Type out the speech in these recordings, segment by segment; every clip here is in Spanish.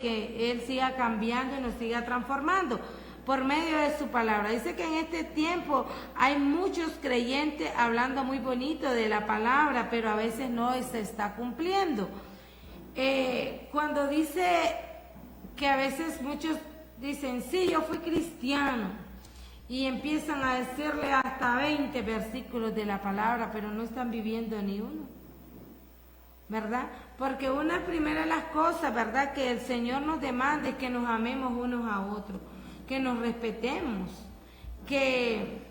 que Él siga cambiando y nos siga transformando por medio de su palabra. Dice que en este tiempo hay muchos creyentes hablando muy bonito de la palabra, pero a veces no se está cumpliendo. Cuando dice que a veces muchos dicen, sí, yo fui cristiano, y empiezan a decirle hasta 20 versículos de la palabra, pero no están viviendo ni uno, ¿verdad? Porque una primera de las cosas, ¿verdad?, que el Señor nos demanda es que nos amemos unos a otros, que nos respetemos, que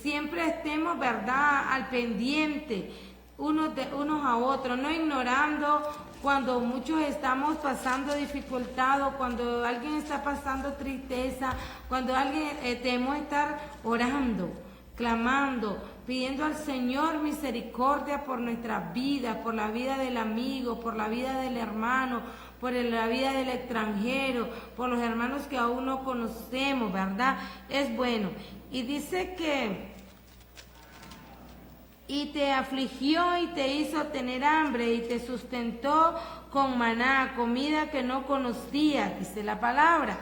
siempre estemos, ¿verdad?, al pendiente unos a otros, no ignorando cuando muchos estamos pasando dificultad, o cuando alguien está pasando tristeza, cuando alguien debemos estar orando, clamando, pidiendo al Señor misericordia por nuestras vidas, por la vida del amigo, por la vida del hermano, por la vida del extranjero, por los hermanos que aún no conocemos, ¿verdad? Es bueno. Y dice que y te afligió y te hizo tener hambre y te sustentó con maná, comida que no conocías, dice la palabra.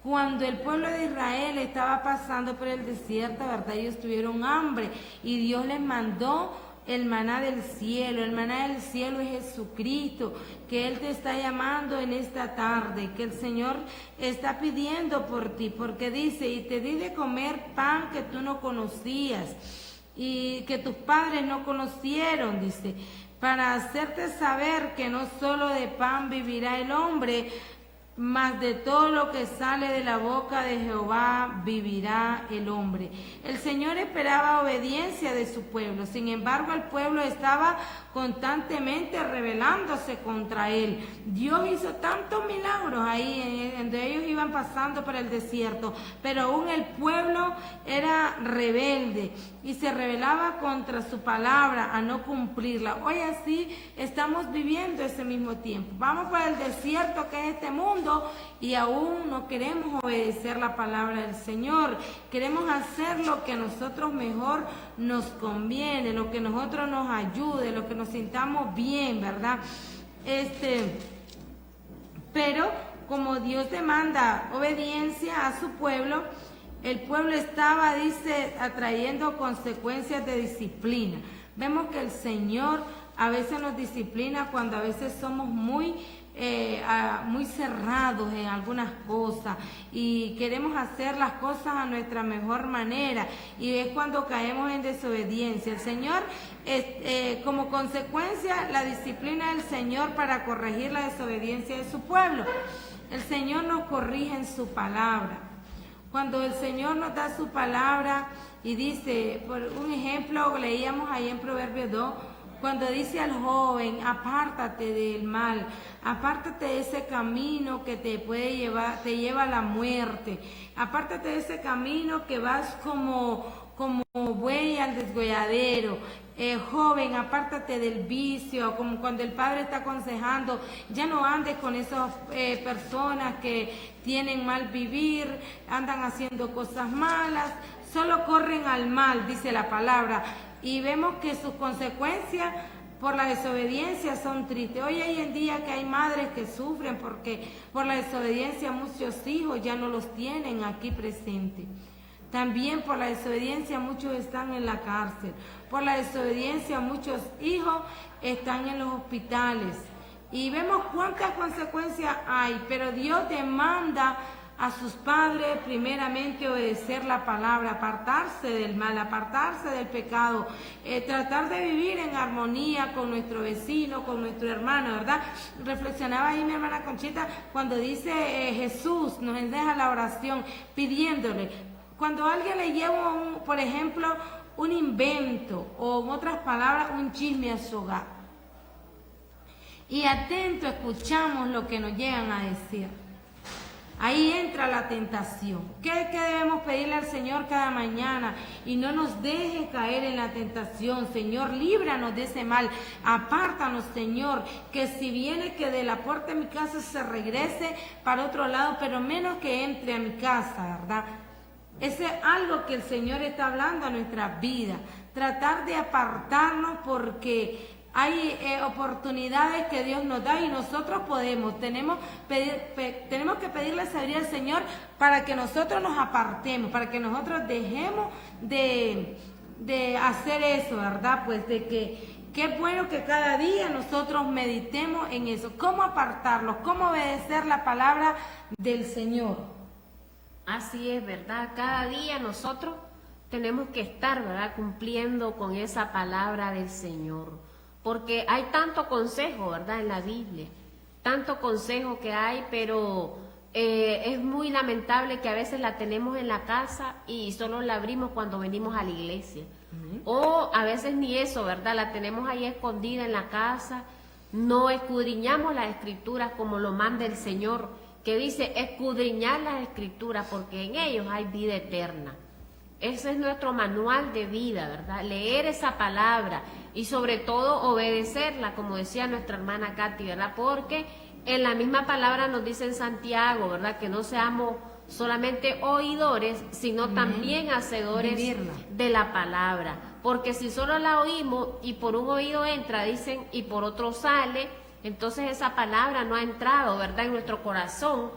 Cuando el pueblo de Israel estaba pasando por el desierto, ¿verdad?, ellos tuvieron hambre y Dios les mandó el maná del cielo. El maná del cielo es Jesucristo, que Él te está llamando en esta tarde, que el Señor está pidiendo por ti, porque dice, y te di de comer pan que tú no conocías y que tus padres no conocieron, dice, para hacerte saber que no solo de pan vivirá el hombre, mas de todo lo que sale de la boca de Jehová vivirá el hombre. El Señor esperaba obediencia de su pueblo, sin embargo el pueblo estaba constantemente rebelándose contra Él. Dios hizo tantos milagros ahí, donde ellos iban pasando por el desierto, pero aún el pueblo era rebelde y se rebelaba contra su palabra a no cumplirla. Hoy así estamos viviendo ese mismo tiempo. Vamos por el desierto que es este mundo y aún no queremos obedecer la palabra del Señor. Queremos hacer lo que a nosotros mejor nos conviene, lo que a nosotros nos ayude, lo que nos sintamos bien, ¿verdad? Pero como Dios demanda obediencia a su pueblo, el pueblo estaba, dice, atrayendo consecuencias de disciplina. Vemos que el Señor a veces nos disciplina cuando a veces somos muy cerrados en algunas cosas y queremos hacer las cosas a nuestra mejor manera, y es cuando caemos en desobediencia. El Señor, como consecuencia, la disciplina del Señor para corregir la desobediencia de su pueblo. El Señor nos corrige en su palabra. Cuando el Señor nos da su palabra y dice, por un ejemplo, leíamos ahí en Proverbios 2, cuando dice al joven, apártate del mal, apártate de ese camino que te puede llevar, te lleva a la muerte, apártate de ese camino que vas como buey al desgolladero. Joven, apártate del vicio, como cuando el padre está aconsejando, ya no andes con esas personas que tienen mal vivir, andan haciendo cosas malas, solo corren al mal, dice la palabra, y vemos que sus consecuencias por la desobediencia son tristes. Hoy en día que hay madres que sufren porque por la desobediencia muchos hijos ya no los tienen aquí presentes. También por la desobediencia muchos están en la cárcel. Por la desobediencia muchos hijos están en los hospitales. Y vemos cuántas consecuencias hay, pero Dios demanda a sus padres primeramente obedecer la palabra, apartarse del mal, apartarse del pecado, tratar de vivir en armonía con nuestro vecino, con nuestro hermano, ¿verdad? Reflexionaba ahí mi hermana Conchita cuando dice Jesús nos deja la oración pidiéndole. Cuando alguien le lleva, por ejemplo, un invento o en otras palabras, un chisme a su hogar, y atento escuchamos lo que nos llegan a decir, ahí entra la tentación. ¿Qué debemos pedirle al Señor cada mañana? Y no nos deje caer en la tentación. Señor, líbranos de ese mal. Apártanos, Señor, que si viene que de la puerta de mi casa se regrese para otro lado, pero menos que entre a mi casa, ¿verdad? Ese es algo que el Señor está hablando a nuestras vidas. Tratar de apartarnos porque hay oportunidades que Dios nos da y nosotros tenemos que pedirle sabiduría al Señor para que nosotros nos apartemos, para que nosotros dejemos de hacer eso, ¿verdad? Pues de que qué bueno que cada día nosotros meditemos en eso, cómo apartarnos, cómo obedecer la palabra del Señor. Así es, ¿verdad? Cada día nosotros tenemos que estar, ¿verdad?, cumpliendo con esa palabra del Señor, porque hay tanto consejo, ¿verdad?, en la Biblia, tanto consejo que hay, pero es muy lamentable que a veces la tenemos en la casa y solo la abrimos cuando venimos a la iglesia. O a veces ni eso, ¿verdad? La tenemos ahí escondida en la casa, no escudriñamos las escrituras como lo manda el Señor, que dice escudriñar las escrituras porque en ellos hay vida eterna. Ese es nuestro manual de vida, ¿verdad? Leer esa palabra y sobre todo obedecerla, como decía nuestra hermana Katy, ¿verdad? Porque en la misma palabra nos dice en Santiago, ¿verdad?, que no seamos solamente oidores, sino también hacedores de la palabra. Porque si solo la oímos y por un oído entra, dicen, y por otro sale, entonces esa palabra no ha entrado, ¿verdad?, en nuestro corazón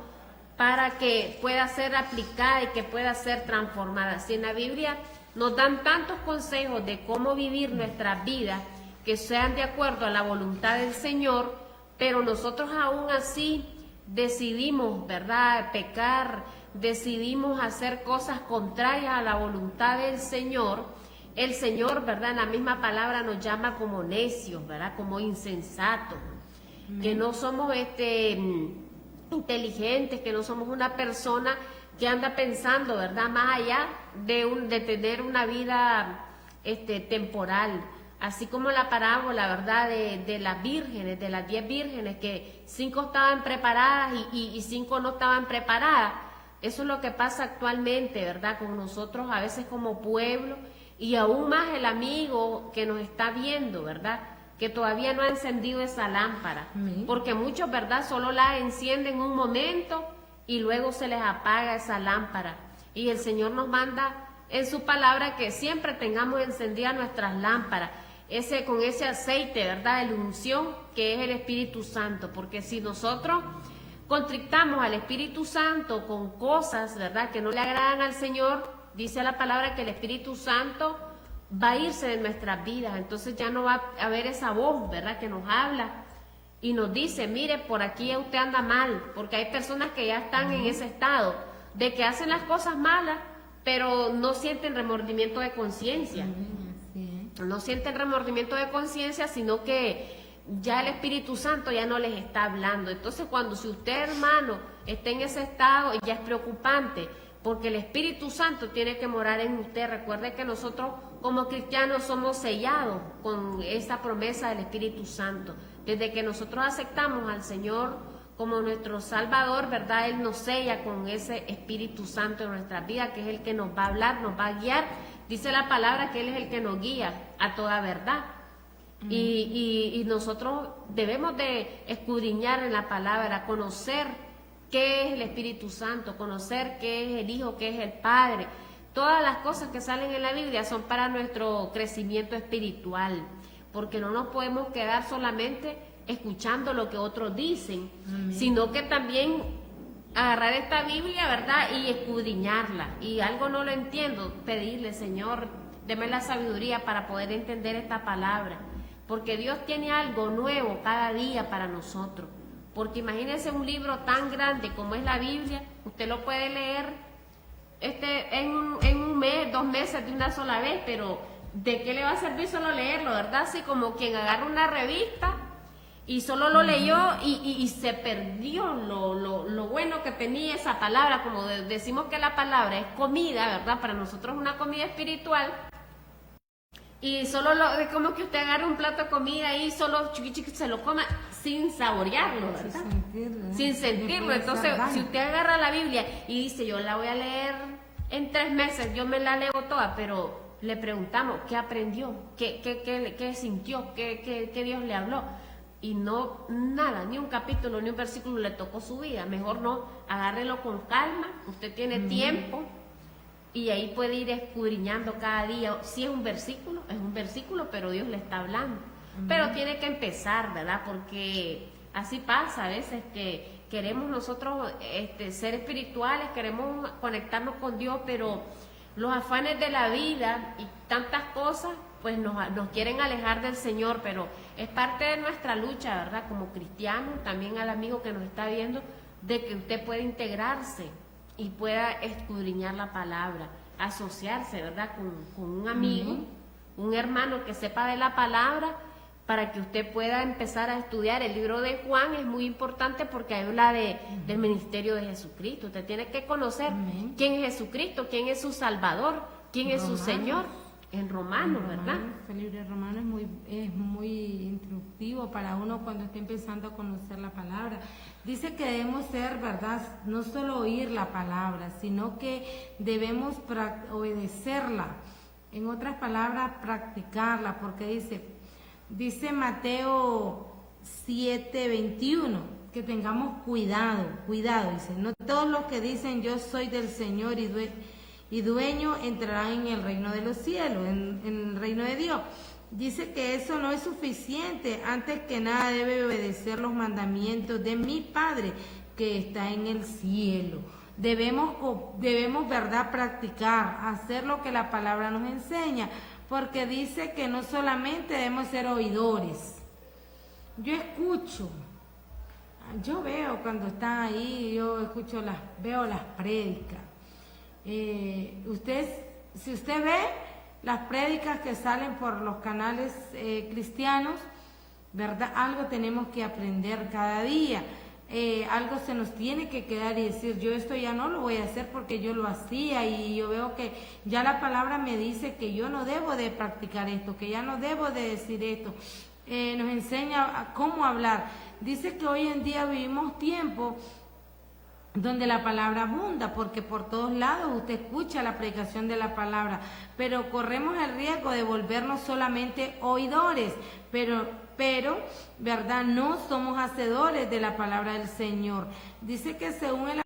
para que pueda ser aplicada y que pueda ser transformada. Si en la Biblia nos dan tantos consejos de cómo vivir nuestras vidas que sean de acuerdo a la voluntad del Señor, pero nosotros aún así decidimos, ¿verdad?, pecar, decidimos hacer cosas contrarias a la voluntad del Señor, el Señor, ¿verdad?, en la misma palabra nos llama como necios, ¿verdad?, como insensatos, que no somos inteligentes, que no somos una persona que anda pensando, ¿verdad?, más allá de tener una vida temporal. Así como la parábola, ¿verdad?, de las vírgenes, de las 10 vírgenes, que 5 estaban preparadas y 5 no estaban preparadas. Eso es lo que pasa actualmente, ¿verdad?, con nosotros a veces como pueblo, y aún más el amigo que nos está viendo, ¿verdad?, que todavía no ha encendido esa lámpara, porque muchos, ¿verdad?, solo la encienden un momento y luego se les apaga esa lámpara. Y el Señor nos manda en su palabra que siempre tengamos encendidas nuestras lámparas, con ese aceite, ¿verdad?, de la unción que es el Espíritu Santo, porque si nosotros contrictamos al Espíritu Santo con cosas, ¿verdad?, que no le agradan al Señor, dice la palabra que el Espíritu Santo va a irse de nuestras vidas, entonces ya no va a haber esa voz, ¿verdad?, que nos habla y nos dice, mire, por aquí usted anda mal, porque hay personas que ya están en ese estado de que hacen las cosas malas, pero no sienten remordimiento de conciencia. No sienten remordimiento de conciencia, sino que ya el Espíritu Santo ya no les está hablando. Entonces, si usted, hermano, está en ese estado, ya es preocupante, porque el Espíritu Santo tiene que morar en usted. Recuerde que nosotros como cristianos somos sellados con esa promesa del Espíritu Santo. Desde que nosotros aceptamos al Señor como nuestro Salvador, ¿verdad?, Él nos sella con ese Espíritu Santo en nuestras vidas, que es el que nos va a hablar, nos va a guiar. Dice la palabra que Él es el que nos guía a toda verdad. Y nosotros debemos de escudriñar en la palabra, conocer qué es el Espíritu Santo, conocer qué es el Hijo, qué es el Padre. Todas las cosas que salen en la Biblia son para nuestro crecimiento espiritual, porque no nos podemos quedar solamente escuchando lo que otros dicen, sino que también agarrar esta Biblia, ¿verdad?, y escudriñarla. Y algo no lo entiendo, pedirle, Señor, deme la sabiduría para poder entender esta palabra, porque Dios tiene algo nuevo cada día para nosotros. Porque imagínense un libro tan grande como es la Biblia, usted lo puede leer en un mes, 2 meses de una sola vez, pero ¿de qué le va a servir solo leerlo, verdad? Así como quien agarra una revista y solo lo leyó y se perdió lo bueno que tenía esa palabra. Como decimos que la palabra es comida, ¿verdad? Para nosotros es una comida espiritual. Y solo es como que usted agarre un plato de comida y solo se lo coma sin saborearlo, ¿verdad? Sin sentirlo. Entonces, si usted agarra la Biblia y dice, yo la voy a leer en 3 meses, yo me la leo toda, pero le preguntamos, ¿qué aprendió? ¿Qué sintió? ¿Qué Dios le habló? Y no, nada, ni un capítulo, ni un versículo le tocó su vida. Mejor no, agárrelo con calma, usted tiene tiempo. Y ahí puede ir escudriñando cada día. Si es un versículo, pero Dios le está hablando. pero tiene que empezar, ¿verdad? Porque así pasa a veces que queremos nosotros ser espirituales, queremos conectarnos con Dios, pero los afanes de la vida y tantas cosas pues nos quieren alejar del Señor, pero es parte de nuestra lucha, ¿verdad? Como cristianos, también al amigo que nos está viendo, de que usted pueda integrarse y pueda escudriñar la palabra, asociarse, ¿verdad? Con un amigo, un hermano que sepa de la palabra, para que usted pueda empezar a estudiar. El libro de Juan es muy importante porque habla del ministerio de Jesucristo. Usted tiene que conocer quién es Jesucristo, quién es su Salvador, quién es su Señor. En Romanos, ¿verdad? El libro de Romanos es muy instructivo para uno cuando está empezando a conocer la palabra. Dice que debemos ser, ¿verdad? No solo oír la palabra, sino que debemos obedecerla. En otras palabras, practicarla, porque dice Mateo 7:21, que tengamos cuidado, dice, no todos los que dicen yo soy del Señor y dueño entrarán en el reino de los cielos, en el reino de Dios. Dice que eso no es suficiente, antes que nada debe obedecer los mandamientos de mi Padre que está en el cielo. Debemos, ¿verdad?, practicar, hacer lo que la palabra nos enseña, porque dice que no solamente debemos ser oidores. Yo escucho, yo veo cuando están ahí, veo las prédicas. Si usted ve las prédicas que salen por los canales cristianos, ¿verdad? Algo tenemos que aprender cada día. Algo se nos tiene que quedar y decir, yo esto ya no lo voy a hacer porque yo lo hacía y yo veo que ya la palabra me dice que yo no debo de practicar esto, que ya no debo de decir esto. Nos enseña a cómo hablar. Dice que hoy en día vivimos tiempo donde la palabra abunda, porque por todos lados usted escucha la predicación de la palabra, pero corremos el riesgo de volvernos solamente oidores, pero, ¿verdad? No somos hacedores de la palabra del Señor. Dice que según el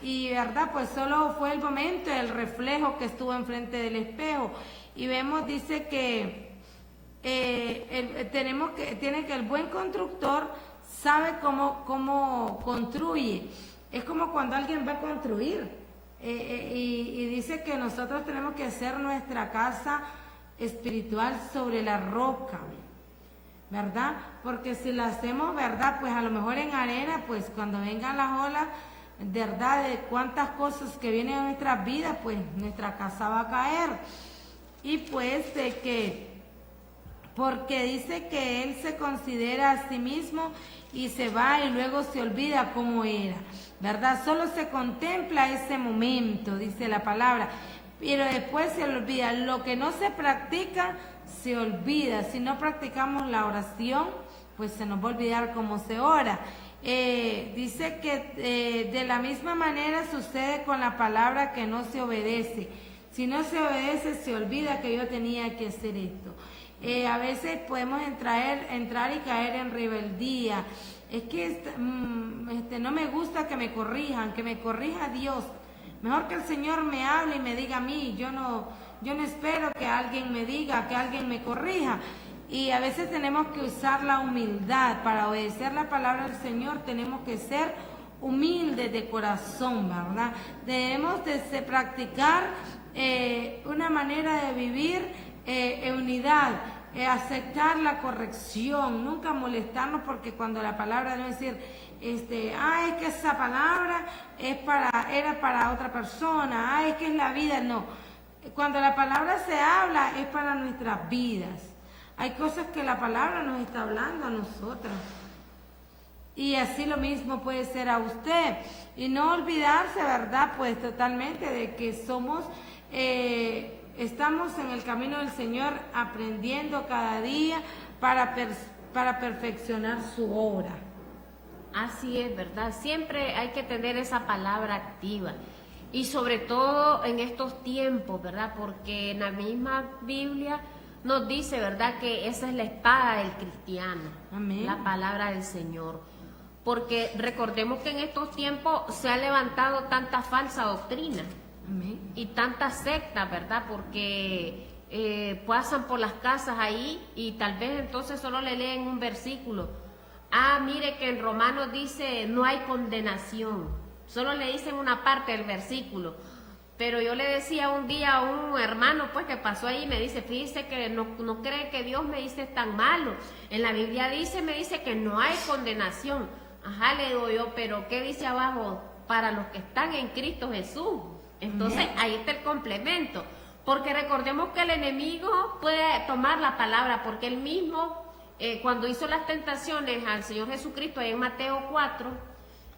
y verdad, pues solo fue el momento, el reflejo que estuvo enfrente del espejo. Y vemos, dice que tiene que el buen constructor sabe cómo construye. Es como cuando alguien va a construir. Y dice que nosotros tenemos que hacer nuestra casa espiritual sobre la roca, ¿verdad? Porque si la hacemos, ¿verdad? Pues a lo mejor en arena, pues cuando vengan las olas, verdad, de cuántas cosas que vienen a nuestras vidas, pues nuestra casa va a caer. Y pues porque dice que él se considera a sí mismo y se va y luego se olvida cómo era, ¿verdad? Solo se contempla ese momento, dice la palabra, pero después se olvida. Lo que no se practica, se olvida. Si no practicamos la oración, pues se nos va a olvidar cómo se ora. Dice que de la misma manera sucede con la palabra que no se obedece. Si no se obedece, se olvida que yo tenía que hacer esto. A veces podemos entrar y caer en rebeldía. Es que no me gusta que me corrijan, que me corrija Dios. Mejor que el Señor me hable y me diga a mí. Yo no espero que alguien me diga, que alguien me corrija. Y a veces tenemos que usar la humildad. Para obedecer la palabra del Señor tenemos que ser humildes de corazón, ¿verdad? Debemos de practicar una manera de vivir en unidad, aceptar la corrección, nunca molestarnos, porque cuando la palabra no es decir, es que esa palabra era para otra persona, es que es la vida, no. Cuando la palabra se habla es para nuestras vidas. Hay cosas que la palabra nos está hablando a nosotras. Y así lo mismo puede ser a usted. Y no olvidarse, ¿verdad? Pues totalmente de que estamos en el camino del Señor aprendiendo cada día para perfeccionar su obra. Así es, ¿verdad? Siempre hay que tener esa palabra activa. Y sobre todo en estos tiempos, ¿verdad? Porque en la misma Biblia nos dice, ¿verdad? Que esa es la espada del cristiano. Amén. La palabra del Señor. Porque recordemos que en estos tiempos se ha levantado tanta falsa doctrina. Amén. Y tantas sectas, ¿verdad? Porque pasan por las casas ahí y tal vez entonces solo le leen un versículo. Ah, mire que en Romanos dice no hay condenación. Solo le dicen una parte del versículo. Pero yo le decía un día a un hermano pues que pasó ahí, me dice, fíjese que no cree que Dios me dice tan malo. En la Biblia me dice que no hay condenación. Ajá, le digo yo, pero ¿qué dice abajo? Para los que están en Cristo Jesús. Entonces ahí está el complemento. Porque recordemos que el enemigo puede tomar la palabra, porque él mismo, cuando hizo las tentaciones al Señor Jesucristo en Mateo 4,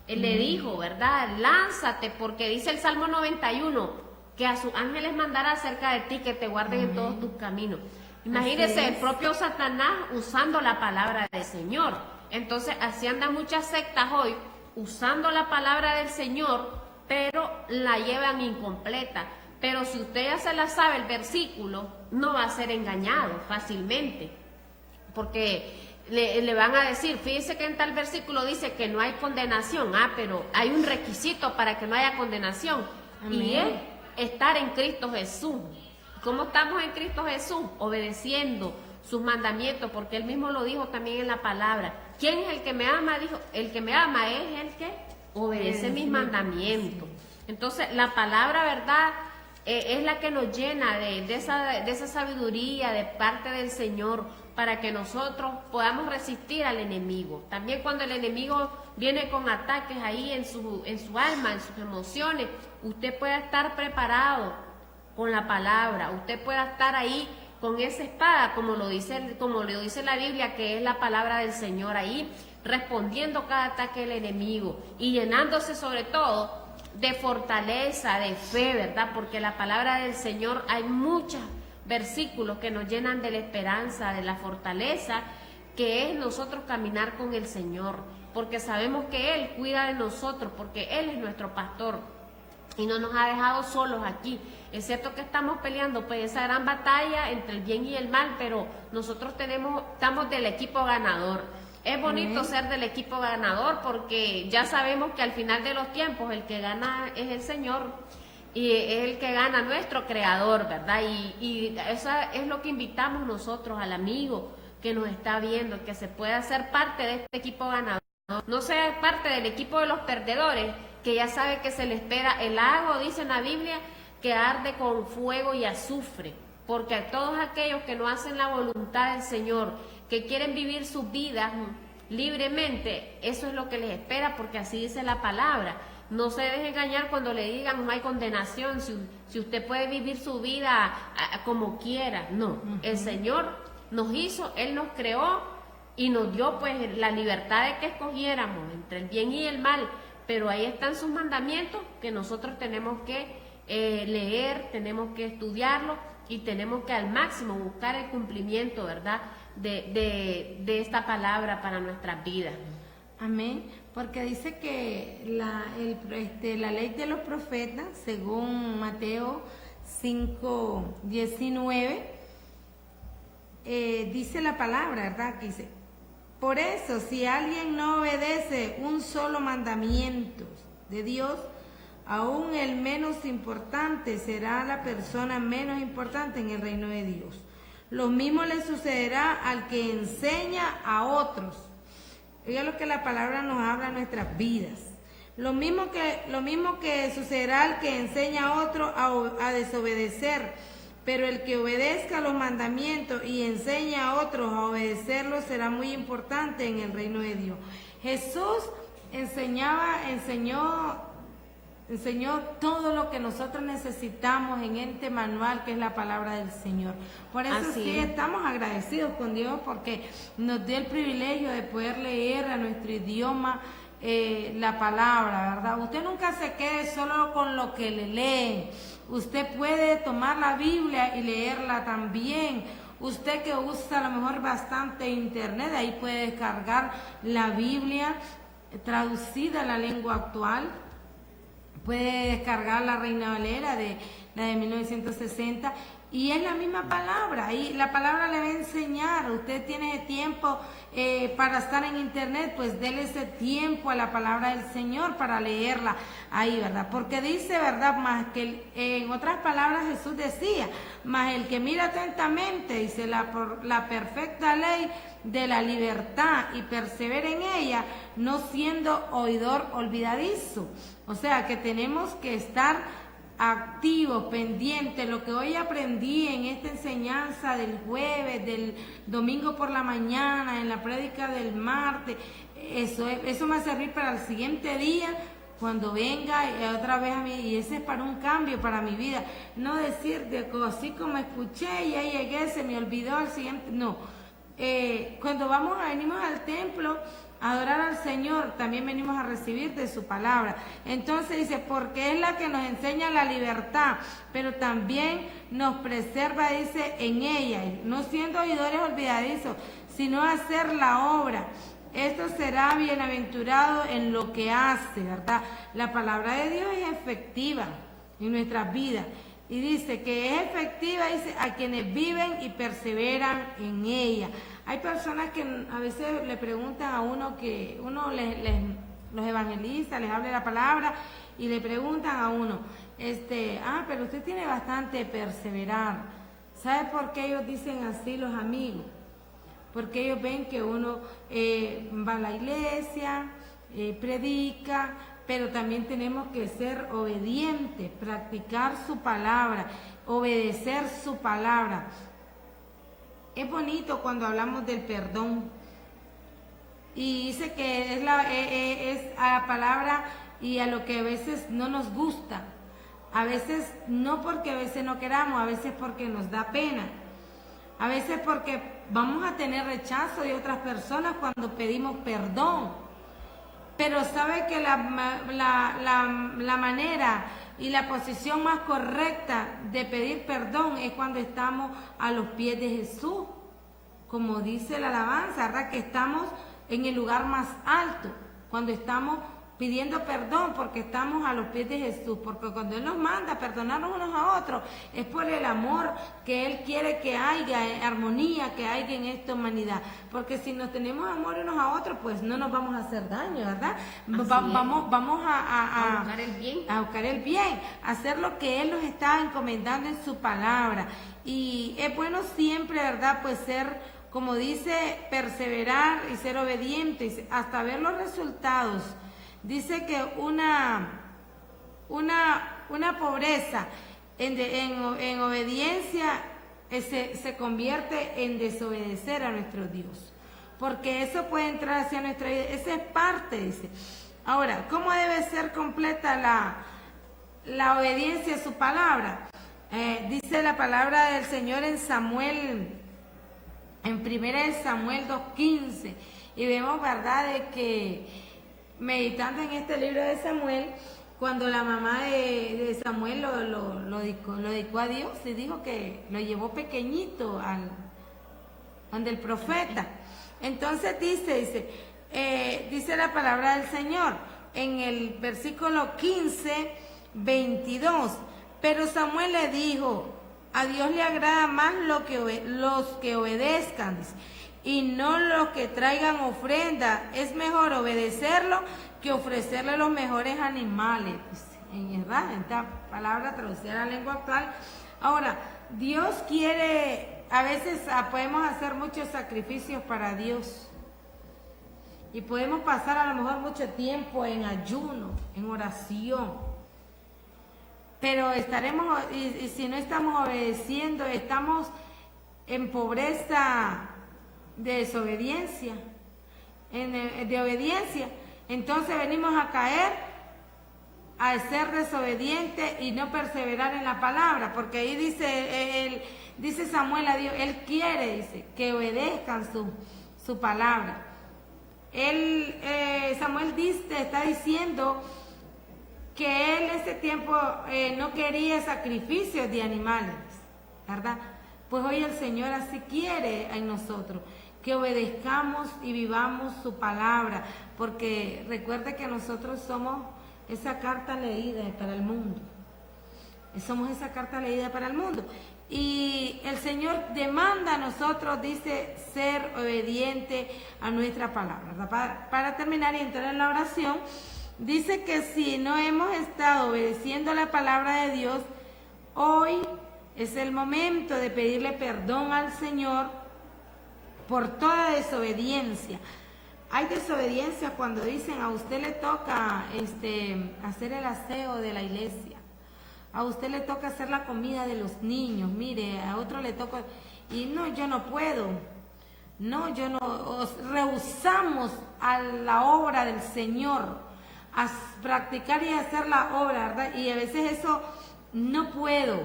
él le dijo, ¿verdad? Lánzate, porque dice el Salmo 91, que a sus ángeles mandará cerca de ti, que te guarden en todos tus caminos. Imagínense el propio Satanás usando la palabra del Señor. Entonces así andan muchas sectas hoy, usando la palabra del Señor, pero la llevan incompleta. Pero si usted ya se la sabe el versículo, no va a ser engañado fácilmente, porque le van a decir, fíjese que en tal versículo dice que no hay condenación, pero hay un requisito para que no haya condenación. Amén. Y es estar en Cristo Jesús. ¿Cómo estamos en Cristo Jesús? Obedeciendo sus mandamientos, porque él mismo lo dijo también en la palabra. ¿Quién es el que me ama? Dijo, el que me ama es el que obedece mis mandamientos. Entonces la palabra, ¿verdad?, es la que nos llena de esa sabiduría de parte del Señor, para que nosotros podamos resistir al enemigo. También cuando el enemigo viene con ataques ahí en su alma, en sus emociones, usted puede estar preparado con la palabra, usted puede estar ahí con esa espada, como lo dice la Biblia, que es la palabra del Señor, ahí respondiendo cada ataque del enemigo y llenándose sobre todo de fortaleza, de fe, ¿verdad? Porque la palabra del Señor, hay muchos versículos que nos llenan de la esperanza, de la fortaleza, que es nosotros caminar con el Señor, porque sabemos que Él cuida de nosotros, porque Él es nuestro pastor y no nos ha dejado solos aquí. Es cierto que estamos peleando pues esa gran batalla entre el bien y el mal, pero nosotros estamos del equipo ganador. Es bonito ser del equipo ganador, porque ya sabemos que al final de los tiempos el que gana es el Señor y es el que gana nuestro creador, ¿verdad? Y eso es lo que invitamos nosotros al amigo que nos está viendo, que se pueda ser parte de este equipo ganador, no sea parte del equipo de los perdedores, que ya sabe que se le espera el lago, dice en la Biblia, que arde con fuego y azufre, porque a todos aquellos que no hacen la voluntad del Señor, que quieren vivir sus vidas libremente, eso es lo que les espera, porque así dice la palabra. No se deje engañar cuando le digan no hay condenación, si usted puede vivir su vida como quiera. No, el Señor nos hizo, Él nos creó y nos dio pues la libertad de que escogiéramos entre el bien y el mal, pero ahí están sus mandamientos que nosotros tenemos que leer, tenemos que estudiarlo y tenemos que al máximo buscar el cumplimiento, ¿verdad?, de esta palabra para nuestras vidas. Amén, porque dice que la ley de los profetas, según Mateo 5:19, dice la palabra, ¿verdad? Que dice, por eso, si alguien no obedece un solo mandamiento de Dios, aún el menos importante será la persona menos importante en el reino de Dios. Lo mismo le sucederá al que enseña a otros. Oiga lo que la palabra nos habla en nuestras vidas. Lo mismo que sucederá al que enseña a otro a desobedecer, pero el que obedezca los mandamientos y enseña a otros a obedecerlos será muy importante en el reino de Dios. Jesús enseñó todo lo que nosotros necesitamos en este manual que es la palabra del Señor. Por eso sí estamos agradecidos con Dios, porque nos dio el privilegio de poder leer a nuestro idioma la palabra, ¿verdad? Usted nunca se quede solo con lo que le leen. Usted puede tomar la Biblia y leerla también. Usted que usa a lo mejor bastante internet, ahí puede descargar la Biblia traducida a la lengua actual. Puede descargar la Reina Valera, la de 1960, y es la misma palabra, y la palabra le va a enseñar. Usted tiene tiempo para estar en internet, pues déle ese tiempo a la palabra del Señor para leerla ahí, ¿verdad? Porque dice, ¿verdad? Más que en otras palabras Jesús decía, más el que mira atentamente, dice, la perfecta ley de la libertad y persevera en ella, no siendo oidor olvidadizo. O sea que tenemos que estar activos, pendientes. Lo que hoy aprendí en esta enseñanza del jueves, del domingo por la mañana, en la prédica del martes, eso me va a servir para el siguiente día, cuando venga otra vez a mí, y ese es para un cambio para mi vida. No decir de así como escuché y ahí llegué, se me olvidó al siguiente, no. Cuando venimos al templo a adorar al Señor, también venimos a recibir de su palabra. Entonces dice, porque es la que nos enseña la libertad, pero también nos preserva, dice, en ella, no siendo oidores olvidadizos, sino hacer la obra. Esto será bienaventurado en lo que hace, ¿verdad? La palabra de Dios es efectiva en nuestras vidas. Y dice que es efectiva, dice, a quienes viven y perseveran en ella. Hay personas que a veces le preguntan a uno, que uno los evangeliza, les habla la palabra y le preguntan a uno, pero usted tiene bastante perseverar. ¿Sabe por qué ellos dicen así, los amigos? Porque ellos ven que uno va a la iglesia, predica, pero también tenemos que ser obedientes, practicar su palabra, obedecer su palabra. Es bonito cuando hablamos del perdón, y dice que es a la palabra y a lo que a veces no nos gusta, a veces no porque a veces no queramos, a veces porque nos da pena, a veces porque vamos a tener rechazo de otras personas cuando pedimos perdón. Pero sabe que la manera y la posición más correcta de pedir perdón es cuando estamos a los pies de Jesús, como dice la alabanza, ¿verdad? Que estamos en el lugar más alto, cuando estamos pidiendo perdón, porque estamos a los pies de Jesús, porque cuando Él nos manda a perdonarnos unos a otros, es por el amor que Él quiere que haya, armonía que haya en esta humanidad, porque si nos tenemos amor unos a otros, pues no nos vamos a hacer daño, ¿verdad? Vamos a buscar el bien, a buscar el bien, a hacer lo que Él nos está encomendando en su palabra, y es bueno siempre, ¿verdad? Pues ser, como dice, perseverar y ser obedientes hasta ver los resultados. Dice que una pobreza en obediencia se convierte en desobedecer a nuestro Dios, porque eso puede entrar hacia nuestra vida, esa es parte, dice. Ahora, ¿cómo debe ser completa la obediencia a su palabra? Dice la palabra del Señor en Samuel, en 1 Samuel 2:15, y vemos, ¿verdad?, de que meditando en este libro de Samuel, cuando la mamá de Samuel lo dedicó a Dios, y dijo que lo llevó pequeñito donde el profeta. Entonces dice la palabra del Señor en el versículo 15, 22, pero Samuel le dijo, a Dios le agrada más los que obedezcan, dice, y no los que traigan ofrenda. Es mejor obedecerlo que ofrecerle los mejores animales. En esta palabra traducida a la lengua actual. Ahora, Dios quiere, a veces podemos hacer muchos sacrificios para Dios, y podemos pasar a lo mejor mucho tiempo en ayuno, en oración, pero y si no estamos obedeciendo, estamos en pobreza de desobediencia, de obediencia. Entonces venimos a caer al ser desobediente y no perseverar en la palabra, porque ahí dice Samuel a Dios, Él quiere, dice, que obedezcan su palabra. Samuel está diciendo que él en ese tiempo no quería sacrificios de animales, ¿verdad? Pues hoy el Señor así quiere en nosotros, que obedezcamos y vivamos su palabra, porque recuerde que nosotros somos esa carta leída para el mundo. Somos esa carta leída para el mundo. Y el Señor demanda a nosotros, dice, ser obediente a nuestra palabra, ¿verdad? Para terminar y entrar en la oración, dice que si no hemos estado obedeciendo la palabra de Dios, hoy es el momento de pedirle perdón al Señor por toda desobediencia. Hay desobediencia cuando dicen a usted le toca hacer el aseo de la iglesia, a usted le toca hacer la comida de los niños, mire, a otro le toca, y no, yo no puedo, no, yo no, rehusamos a la obra del Señor, a practicar y hacer la obra, ¿verdad? Y a veces eso no puedo,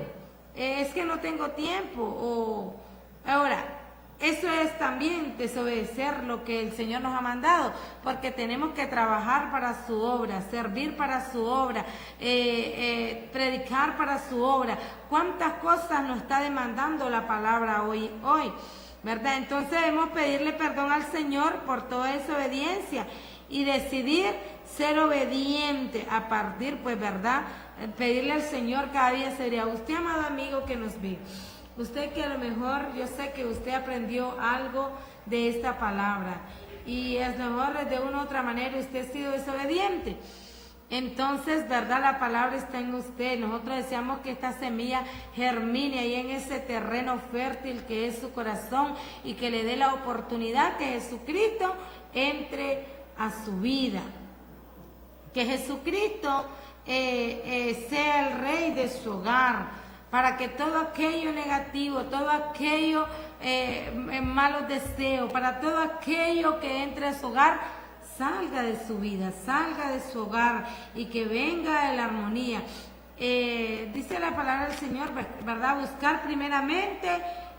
es que no tengo tiempo, o ahora, eso es también desobedecer lo que el Señor nos ha mandado, porque tenemos que trabajar para su obra, servir para su obra, predicar para su obra. ¿Cuántas cosas nos está demandando la palabra hoy, verdad? Entonces debemos pedirle perdón al Señor por toda desobediencia y decidir ser obediente a partir, pues, verdad, pedirle al Señor cada día sería, usted, amado amigo que nos ve, usted que a lo mejor, yo sé que usted aprendió algo de esta palabra y a lo mejor de una u otra manera usted ha sido desobediente. Entonces, ¿verdad? La palabra está en usted. Nosotros deseamos que esta semilla germine ahí en ese terreno fértil que es su corazón y que le dé la oportunidad que Jesucristo entre a su vida. Que Jesucristo sea el rey de su hogar, para que todo aquello negativo, todo aquello malos deseos, para todo aquello que entre a su hogar, salga de su vida, salga de su hogar y que venga la armonía. Dice la palabra del Señor, ¿verdad? Buscar primeramente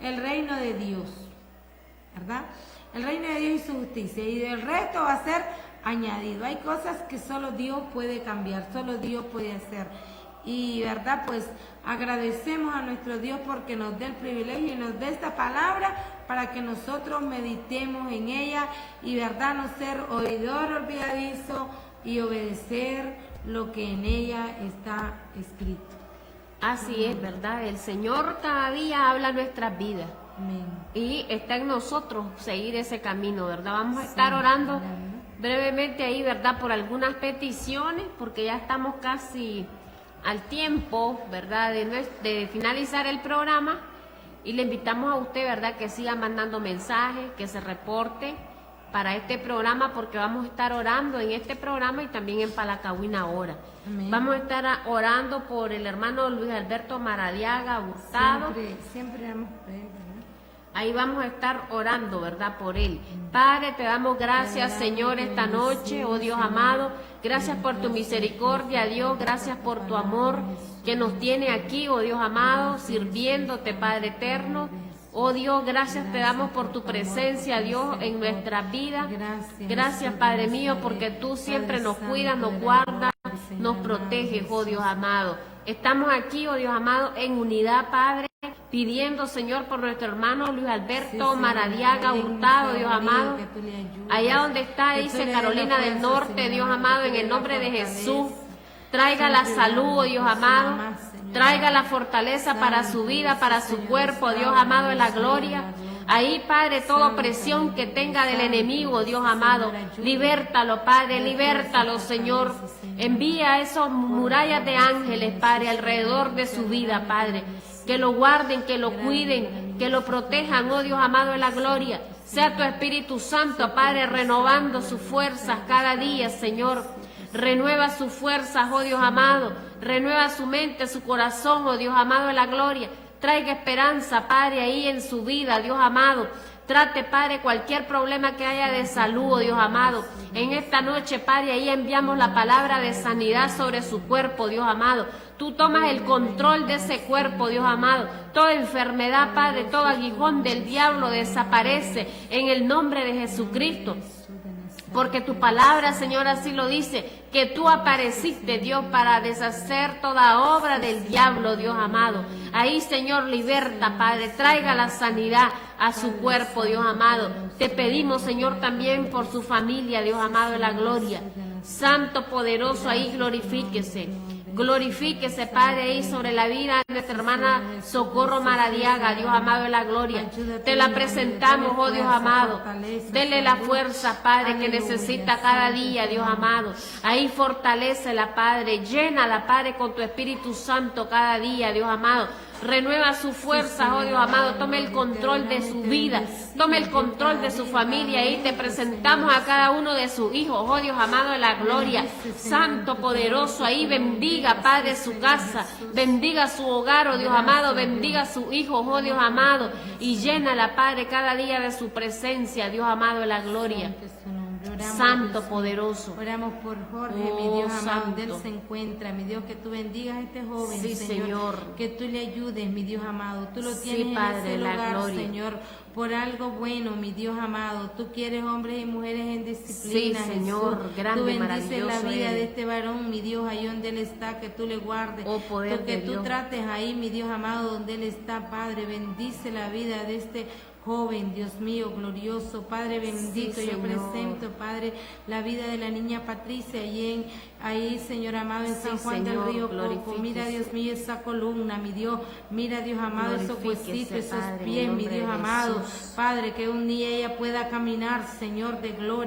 el reino de Dios, ¿verdad? El reino de Dios y su justicia, y el resto va a ser añadido. Hay cosas que solo Dios puede cambiar, solo Dios puede hacer. Y, ¿verdad? Pues agradecemos a nuestro Dios porque nos dé el privilegio y nos dé esta palabra para que nosotros meditemos en ella y, ¿verdad? No ser oidor olvidadizo y obedecer lo que en ella está escrito. Así es, ¿verdad? El Señor cada día habla nuestras vidas. Amén. Y está en nosotros seguir ese camino, ¿verdad? Vamos a estar orando brevemente ahí, ¿verdad? Por algunas peticiones, porque ya estamos casi al tiempo, ¿verdad? De finalizar el programa, y le invitamos a usted, ¿verdad? Que siga mandando mensajes, que se reporte para este programa, porque vamos a estar orando en este programa y también en Palacahuina ahora. Amén. Vamos a estar orando por el hermano Luis Alberto Maradiaga Hurtado. Siempre vamos a pedir, ¿verdad? Ahí vamos a estar orando, ¿verdad? Por él. Padre, te damos gracias, Señor, esta noche, oh Dios amado. Gracias por tu misericordia, Dios. Gracias por tu amor que nos tiene aquí, oh Dios amado, sirviéndote, Padre eterno. Oh Dios, gracias te damos por tu presencia, Dios, en nuestra vida. Gracias, Padre mío, porque tú siempre nos cuidas, nos guardas, nos proteges, oh Dios amado. Estamos aquí, oh Dios amado, en unidad, Padre, pidiendo, Señor, por nuestro hermano Luis Alberto Maradiaga Hurtado, Dios amado. Allá donde está, dice Carolina del Norte, Dios amado, en el nombre de Jesús. Traiga la salud, oh Dios amado. Traiga la fortaleza para su vida, para su cuerpo, Dios amado, en la gloria. Ahí, Padre, toda opresión que tenga del enemigo, Dios amado, libértalo, Padre, libértalo, Señor. Envía esos murallas de ángeles, Padre, alrededor de su vida, Padre. Que lo guarden, que lo cuiden, que lo protejan, oh Dios amado, en la gloria. Sea tu Espíritu Santo, Padre, renovando sus fuerzas cada día, Señor. Renueva sus fuerzas, oh Dios amado. Renueva su mente, su corazón, oh Dios amado, en la gloria. Traiga esperanza, Padre, ahí en su vida, Dios amado. Trate, Padre, cualquier problema que haya de salud, oh Dios amado. En esta noche, Padre, ahí enviamos la palabra de sanidad sobre su cuerpo, Dios amado. Tú tomas el control de ese cuerpo, Dios amado. Toda enfermedad, Padre, todo aguijón del diablo desaparece en el nombre de Jesucristo. porque tu palabra, Señor, así lo dice, que tú apareciste, Dios, para deshacer toda obra del diablo, Dios amado. Ahí, Señor, liberta, Padre, traiga la sanidad a su cuerpo, Dios amado. Te pedimos, Señor, también por su familia, Dios amado, de la gloria. Santo, poderoso, ahí glorifíquese. Glorifíquese, Padre, ahí sobre la vida de nuestra hermana Socorro Maradiaga, Dios amado de la gloria. Te la presentamos, oh Dios amado. Dele la fuerza, Padre, que necesita cada día, Dios amado. Ahí fortalécela, Padre. Llénala, Padre, con tu Espíritu Santo cada día, Dios amado. Renueva su fuerza, oh Dios amado. Tome el control de su vida. Tome el control de su familia. Y te presentamos a cada uno de sus hijos, oh Dios amado de la gloria. Santo, poderoso, ahí bendiga, Padre, su casa. Bendiga su hogar, oh Dios amado. Bendiga a sus hijos, oh Dios amado. Y llénala, Padre, cada día de su presencia, Dios amado de la gloria. Santo, poderoso. Oramos por Jorge, mi Dios amado, donde él se encuentra, mi Dios, que tú bendigas a este joven, sí, Señor. Que tú le ayudes, mi Dios amado. Tú lo tienes sí, Padre, en ese lugar, gloria. Señor, por algo bueno, mi Dios amado. Tú quieres hombres y mujeres en disciplina, sí, Señor, Jesús. grande, tú bendices maravilloso la vida eres. de este varón, mi Dios, ahí donde él está, que tú le guardes. Oh, poder que de tú Dios. trates ahí, mi Dios amado, donde él está, Padre. Bendice la vida de este joven, Dios mío, glorioso, Padre bendito. Sí, yo presento, Padre, la vida de la niña Patricia ahí, Señor amado, en San Juan Señor, del Río Coco. Mira, Dios mío, esa columna, mi Dios, mira, Dios amado, esos huesitos, esos Padre, pies, mi nombre Dios de amado, Jesús. Padre, que un día ella pueda caminar, Señor de gloria.